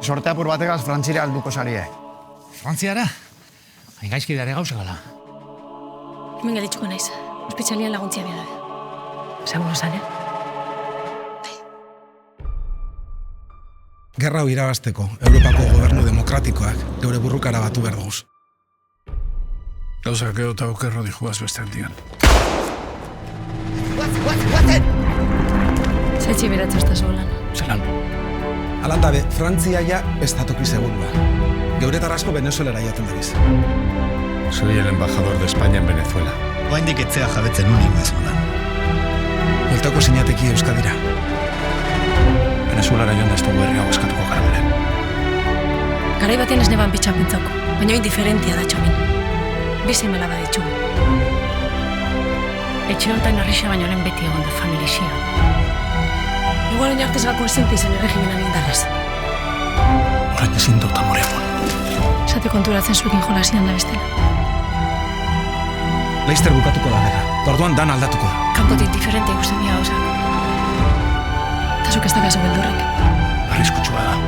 sorteapur bategaz Frantzira alduko sarie. Frantziara? Hain gaizki dare gauza gala. Hemen gelditzuko naiz. Ospitalian laguntzia bera. Seguro zan, Gerra hau irabazteko, Europako gobernu demokratikoak geure burrukara batu behar duguz. Gauzak edo eta okerro dijuaz beste handian. Zaitzi beratza ez da zolan. Zelan? Alandabe, Frantzia ja ez datoki segurua. Geure tarrasko Venezuelera jaten dabiz. Soy el embajador de España en Venezuela. Oaindik etzea jabetzen unik bezulan. Bueltako sinateki Euskadira. Venezuelara joan ez dugu herri hau eskatuko garaberen. Garai batean ez neban bitxan pentsauko, baina indiferentia da txomin. Bizi mela baditxugu. Etxe honetan arrexa baino lehen beti egon da familixia. Igual oin artez gako ezinti zen erregimenan indarraz. Orain ezin dut amore egon. Esate konturatzen zuekin jolasian da bestela. Leister bukatuko da gerra. Orduan dan aldatuko da. Kanpotik diferente ikusten dira gauzak. Eta zuk ez da kaso beldurrik. Arriskutsua da,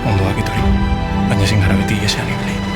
ondo dakitori. Baina ezin gara beti iesean ibili.